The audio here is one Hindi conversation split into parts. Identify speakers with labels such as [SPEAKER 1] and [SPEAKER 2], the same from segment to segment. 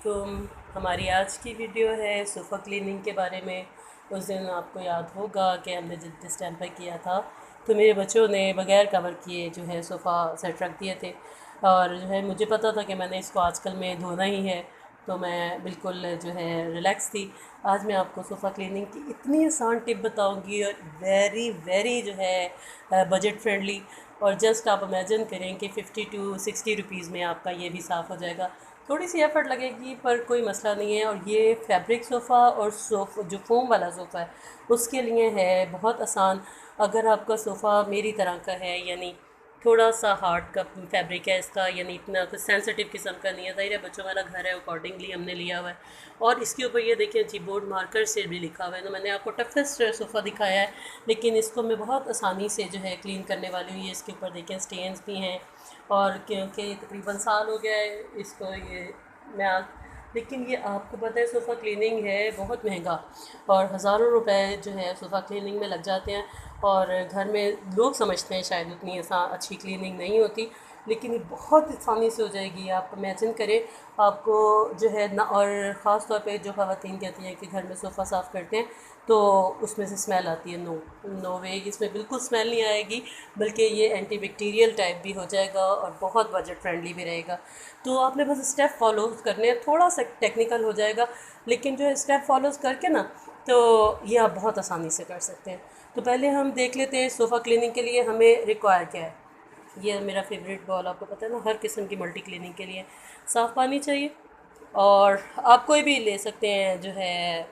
[SPEAKER 1] तो हमारी आज की वीडियो है सोफ़ा क्लीनिंग के बारे में। उस दिन आपको याद होगा कि हमने जिस टाइम पर किया था तो मेरे बच्चों ने बग़ैर कवर किए जो है सोफ़ा सेट रख दिए थे, और जो है मुझे पता था कि मैंने इसको आजकल में धोना ही है, तो मैं बिल्कुल जो है रिलैक्स थी। आज मैं आपको सोफ़ा क्लीनिंग की इतनी आसान टिप बताऊंगी, और वेरी वेरी जो है बजट फ्रेंडली। और जस्ट आप इमेजिन करें कि 50 to 60 रुपीज़ में आपका ये भी साफ़ हो जाएगा। थोड़ी सी एफ़र्ट लगेगी पर कोई मसला नहीं है। और ये फैब्रिक सोफ़ा और जो फ़ोम वाला सोफ़ा है उसके लिए है बहुत आसान। अगर आपका सोफ़ा मेरी तरह का है, यानी थोड़ा सा हार्ड का फैब्रिक है इसका, यानी इतना कुछ सेंसिटिव किस्म का नहीं है, ज़ाहिर है बच्चों वाला घर है, अकॉर्डिंगली हमने लिया हुआ है। और इसके ऊपर ये देखिए जी बोर्ड मार्कर से भी लिखा हुआ है। तो मैंने आपको टफेस्ट सोफ़ा दिखाया है, लेकिन इसको मैं बहुत आसानी से जो है क्लीन करने वाली हूँ। ये इसके ऊपर देखिए स्टेन्स भी हैं, और क्योंकि तकरीबन साल हो गया है इसको, ये मैं आज, लेकिन ये आपको पता है सोफ़ा क्लीनिंग है बहुत महंगा, और हज़ारों रुपए जो है सोफ़ा क्लीनिंग में लग जाते हैं। और घर में लोग समझते हैं शायद उतनी अच्छी क्लीनिंग नहीं होती, लेकिन ये बहुत आसानी से हो जाएगी। आप इमेजिन करें, आपको जो है ना, और ख़ास तौर पे जो ख़वातीन कहती हैं कि घर में सोफ़ा साफ़ करते हैं तो उसमें से स्मेल आती है। नो नो वे, इसमें बिल्कुल स्मेल नहीं आएगी, बल्कि ये एंटी बैक्टीरियल टाइप भी हो जाएगा और बहुत बजट फ्रेंडली भी रहेगा। तो आपने बस स्टेप फॉलो करने हैं, थोड़ा सा टेक्निकल हो जाएगा, लेकिन जो है स्टेप फॉलो करके ना, तो ये आप बहुत आसानी से कर सकते हैं। तो पहले हम देख लेते हैं सोफ़ा क्लीनिंग के लिए हमें रिक्वायर क्या है। ये मेरा फेवरेट बॉल, आपको पता है ना, हर किस्म की मल्टी क्लीनिंग के लिए साफ़ पानी चाहिए। और आप कोई भी ले सकते हैं जो है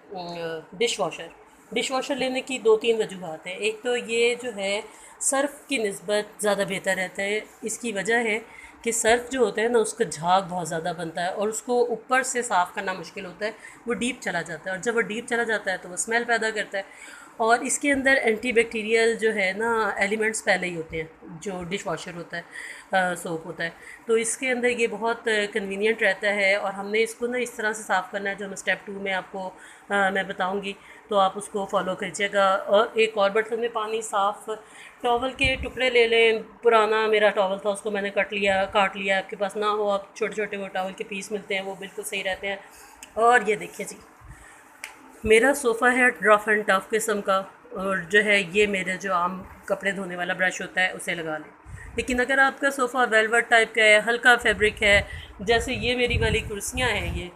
[SPEAKER 1] डिश वॉशर। डिश वॉशर लेने की दो तीन वजूहत हैं। एक तो ये जो है सर्फ़ की निस्बत ज़्यादा बेहतर रहता है। इसकी वजह है कि सर्फ़ जो होता है ना, उसका झाग बहुत ज़्यादा बनता है और उसको ऊपर से साफ़ करना मुश्किल होता है, वो डीप चला जाता है, और जब वो डीप चला जाता है तो वो स्मेल पैदा करता है। और इसके अंदर एंटी बैक्टीरियल जो है ना एलिमेंट्स पहले ही होते हैं, जो डिश वॉशर होता है, सोप होता है। तो इसके अंदर ये बहुत कन्वीनियंट रहता है, और हमने इसको ना इस तरह से साफ़ करना है जो मैं स्टेप 2 में आपको मैं बताऊंगी, तो आप उसको फॉलो कीजिएगा। और एक और बर्तन में पानी, साफ़ टॉवल के टुकड़े ले लें। पुराना मेरा टॉवल था, उसको मैंने काट लिया। आपके पास ना हो, आप छोटे छोटे वो टॉवल के पीस मिलते हैं, वो बिल्कुल सही रहते हैं। और ये देखिए जी, मेरा सोफ़ा है रफ़ एंड टफ़ किस्म का, और जो है ये मेरे जो आम कपड़े धोने वाला ब्रश होता है उसे लगा लें। लेकिन अगर आपका सोफ़ा वेलवेट टाइप का है, हल्का फैब्रिक है, जैसे ये मेरी वाली कुर्सियाँ हैं, ये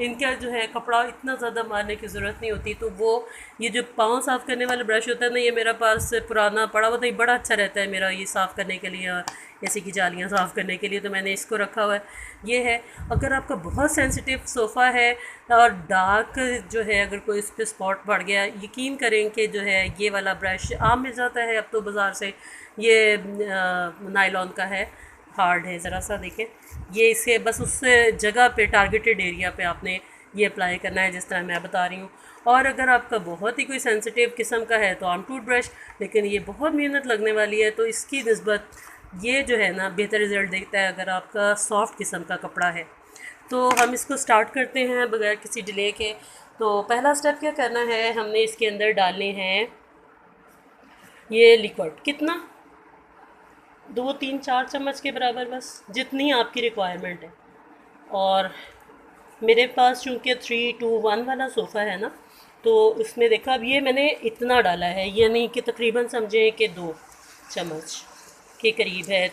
[SPEAKER 1] इनका जो है कपड़ा इतना ज़्यादा मारने की ज़रूरत नहीं होती, तो वो ये जो पाँव साफ़ करने वाला ब्रश होता है ना, ये मेरा पास पुराना पड़ा हुआ था, ये बड़ा अच्छा रहता है मेरा ये साफ़ करने के लिए, और जैसे कि जालियाँ साफ़ करने के लिए, तो मैंने इसको रखा हुआ है। ये है। अगर आपका बहुत सेंसिटिव सोफ़ा है और डार्क जो है, अगर कोई इस पर स्पॉट पड़ गया, यकीन करें कि जो है ये वाला ब्रश आम मिल जाता है अब तो बाज़ार से, ये नायलॉन का है, हार्ड है ज़रा सा, देखें। ये इसे बस उस जगह पे, टारगेटेड एरिया पे आपने ये अप्लाई करना है जिस तरह मैं बता रही हूँ। और अगर आपका बहुत ही कोई सेंसिटिव किस्म का है तो आम टूथ ब्रश, लेकिन ये बहुत मेहनत लगने वाली है, तो इसकी निस्बत ये जो है ना बेहतर रिज़ल्ट देता है अगर आपका सॉफ्ट किस्म का कपड़ा है। तो हम इसको स्टार्ट करते हैं बगैर किसी डिले के। तो पहला स्टेप क्या करना है, हमने इसके अंदर डालने हैं ये लिक्विड। कितना, 2 3 4 चम्मच के बराबर, बस जितनी आपकी रिक्वायरमेंट है। और मेरे पास चूँकि 3 to 1 वाला सोफ़ा है ना, तो इसमें देखा, अब ये मैंने इतना डाला है, यानी कि तकरीबन समझें कि 2 चम्मच के करीब है।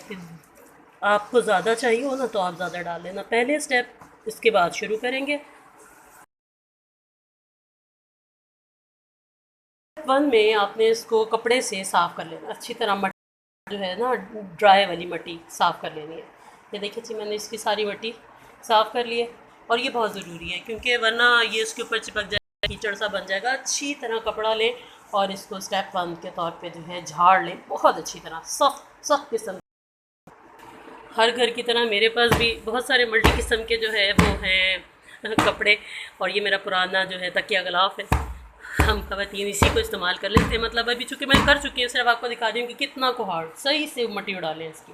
[SPEAKER 1] आपको ज़्यादा चाहिए हो ना तो आप ज़्यादा डाल लेना। पहले स्टेप इसके बाद शुरू करेंगे। 1 में आपने इसको कपड़े से साफ़ कर लेना अच्छी तरह। मट्टी जो है ना, ड्राई वाली मट्टी साफ़ कर लेनी है। ये देखिए जी, मैंने इसकी सारी मट्टी साफ़ कर ली है। और ये बहुत ज़रूरी है, क्योंकि वरना ये इसके ऊपर चिपक जाएगा, कीचड़ सा बन जाएगा। अच्छी तरह कपड़ा लें और इसको स्टेप 1 के तौर पे जो है झाड़ लें बहुत अच्छी तरह, सख्त सख्त किस्म। हर घर की तरह मेरे पास भी बहुत सारे मल्टी किस्म के जो है वो हैं कपड़े। और ये मेरा पुराना जो है तकिया गलाफ है, हम खवातीन इसी को इस्तेमाल कर लेते हैं। मतलब अभी चूँकि मैं कर चुकी हूँ, सिर्फ आपको दिखा रही हूँ कि कितना को हार्ड सही से मट्टी उड़ा लें इसकी।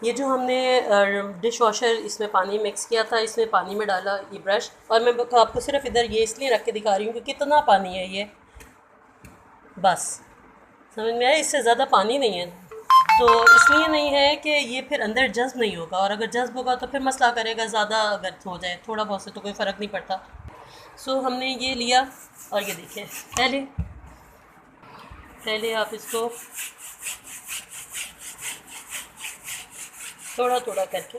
[SPEAKER 1] ये जो हमने डिश वॉशर इसमें पानी मिक्स किया था, इसमें पानी में डाला ये ब्रश, और मैं आपको सिर्फ इधर ये इसलिए रख के दिखा रही हूँ कि कितना पानी है ये, बस समझ में आया, इससे ज़्यादा पानी नहीं है। तो इसलिए नहीं है कि ये फिर अंदर जज्ब नहीं होगा, और अगर जज्ब होगा तो फिर मसला करेगा, ज़्यादा अगर हो जाए थोड़ा बहुत से तो कोई फ़र्क नहीं पड़ता। सो हमने ये लिया, और ये देखिए पहले पहले आप इसको थोड़ा थोड़ा करके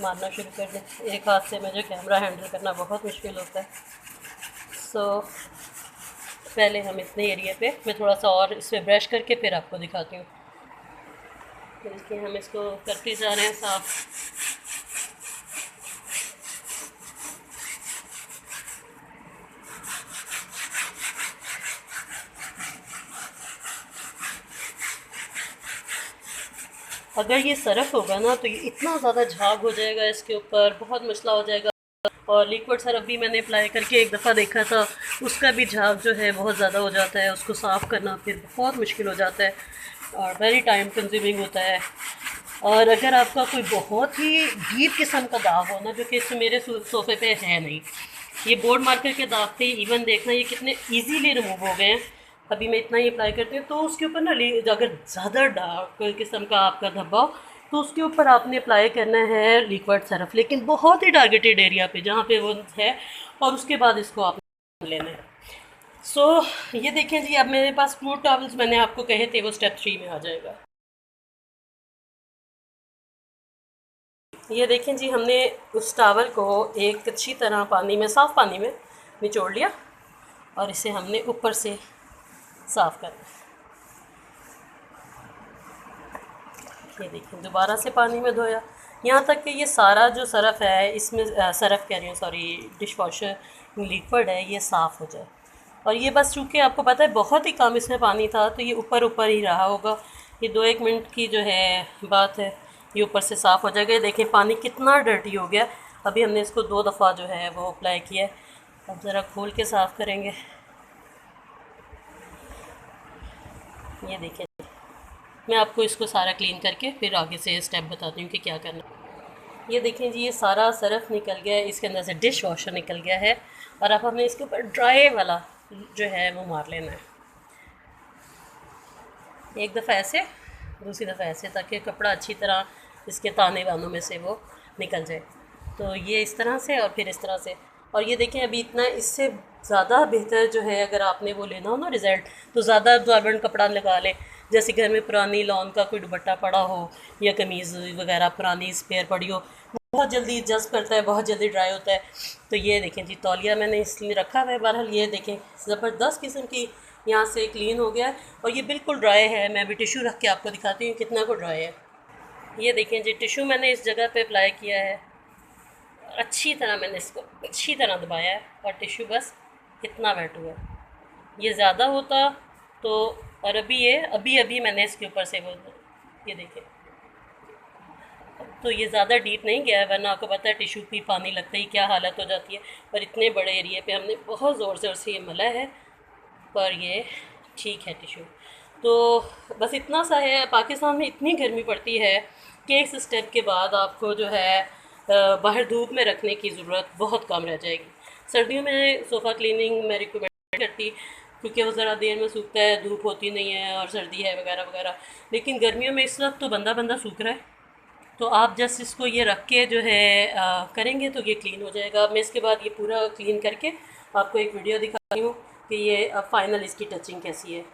[SPEAKER 1] मारना शुरू कर दें। एक हाथ से मुझे कैमरा हैंडल करना बहुत मुश्किल होता है। सो पहले हम इतने एरिया पे, मैं थोड़ा सा और इस पर ब्रश करके फिर आपको दिखाती हूँ। देखिए हम इसको करते जा रहे हैं साफ। अगर ये सरफ होगा ना तो ये इतना ज़्यादा झाग हो जाएगा इसके ऊपर, बहुत मसला हो जाएगा। और लिक्विड सरफ भी मैंने अप्लाई करके एक दफ़ा देखा था, उसका भी झाग जो है बहुत ज़्यादा हो जाता है, उसको साफ़ करना फिर बहुत मुश्किल हो जाता है और वेरी टाइम कंज्यूमिंग होता है। और अगर आपका कोई बहुत ही डीप किस्म का दाग हो ना, जो कि इसमें मेरे सोफ़े पे है नहीं, ये बोर्ड मार्कर के दाग थे, इवन देखना ये कितने इजीली रिमूव हो गए हैं। अभी मैं इतना ही अप्लाई करती हूँ, तो उसके ऊपर ना अगर ज़्यादा डार्क किस्म का आपका धब्बा हो तो उसके ऊपर आपने अप्लाई करना है लिक्विड सरफ, लेकिन बहुत ही टारगेटेड एरिया पे जहाँ पे वो है, और उसके बाद इसको आप लेना है। सो ये देखें जी, अब मेरे पास फ्लूट टॉवल्स मैंने आपको कहे थे वो स्टेप 3 में आ जाएगा। ये देखें जी, हमने उस टावल को एक अच्छी तरह पानी में, साफ़ पानी में निचोड़ लिया, और इसे हमने ऊपर से साफ़ करना है। ये देखिए दोबारा से पानी में धोया, यहाँ तक कि ये सारा जो सरफ़ है इसमें, सरफ़ कह रही हूँ सॉरी, डिश वॉशर लिक्विड है, ये साफ़ हो जाए। और ये बस चूँकि आपको पता है बहुत ही कम इसमें पानी था, तो ये ऊपर ऊपर ही रहा होगा। ये 2-1 मिनट की जो है बात है, ये ऊपर से साफ़ हो जाएगा। ये देखें पानी कितना डर्टी हो गया। अभी हमने इसको 2 दफ़ा जो है वो अप्लाई किया है। अब ज़रा खोल के साफ़ करेंगे। ये देखें, मैं आपको इसको सारा क्लीन करके फिर आगे से स्टेप बताती हूँ कि क्या करना। ये देखें जी, ये सारा सरफ निकल गया है, इसके अंदर से डिश वॉशर निकल गया है, और अब हमें इसके ऊपर ड्राई वाला जो है वो मार लेना है। एक दफ़ा ऐसे, दूसरी दफ़ा ऐसे, ताकि कपड़ा अच्छी तरह इसके ताने वानों में से वो निकल जाए। तो ये इस तरह से और फिर इस तरह से। और ये देखें अभी इतना, इससे ज़्यादा बेहतर जो है अगर आपने वो लेना हो ना रिज़ल्ट, तो ज़्यादा अब्जॉर्बेंट कपड़ा लगा लें। जैसे घर में पुरानी लॉन का कोई दुपट्टा पड़ा हो या कमीज़ वगैरह पुरानी स्पेयर पड़ी हो, बहुत जल्दी जज्ब करता है, बहुत जल्दी ड्राई होता है। तो ये देखें जी, तौलिया मैंने इसलिए रखा हुआ है। बहरहाल ये देखें ज़बरदस्त किस्म की यहाँ से क्लीन हो गया है, और ये बिल्कुल ड्राई है। मैं अभी टिश्यू रख के आपको दिखाती हूँ कितना को ड्राई है। ये देखें जी, टिश्यू मैंने इस जगह पे अप्लाई किया है, अच्छी तरह मैंने इसको अच्छी तरह दबाया है, और टिश्यू बस इतना वेट हुआ है। ये ज़्यादा होता तो, और अभी अभी मैंने इसके ऊपर से वो, ये देखें, तो ये ज़्यादा डीप नहीं गया है, वरना आपको पता है टिश्यू भी पानी लगता ही क्या हालत हो जाती है। पर इतने बड़े एरिए पे हमने बहुत ज़ोर ज़ोर से ये मला है, पर ये ठीक है टिश्यू। तो बस इतना सा है। पाकिस्तान में इतनी गर्मी पड़ती है कि इस स्टेप के बाद आपको जो है बाहर धूप में रखने की ज़रूरत बहुत कम रह जाएगी। सर्दियों में सोफ़ा क्लीनिंग मैं रिकमेंड करती, क्योंकि वो ज़रा देर में सूखता है, धूप होती नहीं है और सर्दी है वगैरह वगैरह। लेकिन गर्मियों में इस वक्त तो बंदा बंदा सूख रहा है, तो आप जस्ट इसको ये रख के जो है करेंगे तो ये क्लीन हो जाएगा। मैं इसके बाद ये पूरा क्लीन करके आपको एक वीडियो दिखा रही हूँ कि ये अब फाइनल इसकी टचिंग कैसी है।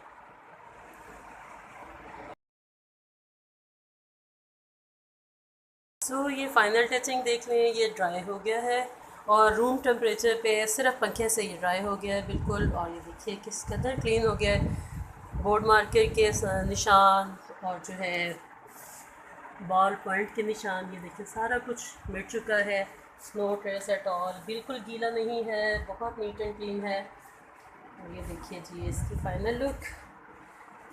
[SPEAKER 1] सो ये फ़ाइनल टचिंग देख लें, ये ड्राई हो गया है, और रूम टेम्परेचर पे सिर्फ पंखे से ये ड्राई हो गया है बिल्कुल। और ये देखिए किस कदर क्लीन हो गया है। बोर्ड मार्कर के निशान और जो है बॉल पॉइंट के निशान, ये देखिए सारा कुछ मिट चुका है। स्नो ट्रेस एट ऑल, बिल्कुल गीला नहीं है, बहुत नीट एंड क्लीन है। और ये देखिए जी इसकी फ़ाइनल लुक,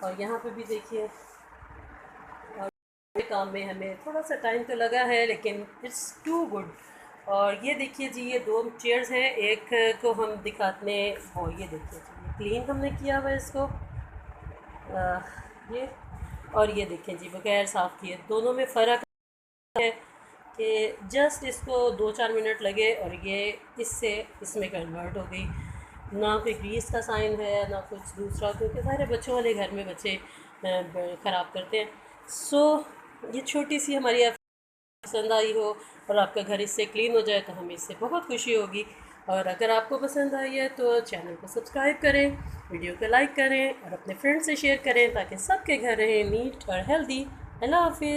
[SPEAKER 1] और यहाँ पे भी देखिए। और काम में हमें थोड़ा सा टाइम तो लगा है, लेकिन इट्स टू गुड। और ये देखिए जी, ये 2 चेयर्स हैं, एक को हम दिखाते हो, ये देखिए जी क्लीन हमने किया हुआ है इसको, ये, और ये देखें जी बगैर साफ़ किए। दोनों में फ़र्क है कि जस्ट इसको 2-4 मिनट लगे और ये इससे इसमें कन्वर्ट हो गई। ना कोई ग्रीस का साइन है ना कुछ दूसरा, क्योंकि सारे बच्चों वाले घर में बच्चे ख़राब करते हैं। सो ये छोटी सी हमारी आप पसंद आई हो और आपका घर इससे क्लीन हो जाए तो हमें इससे बहुत खुशी होगी। और अगर आपको पसंद आई है तो चैनल को सब्सक्राइब करें, वीडियो को लाइक करें और अपने फ्रेंड्स से शेयर करें ताकि सबके घर रहें नीट और हेल्दी। अल्लाह हाफिज़।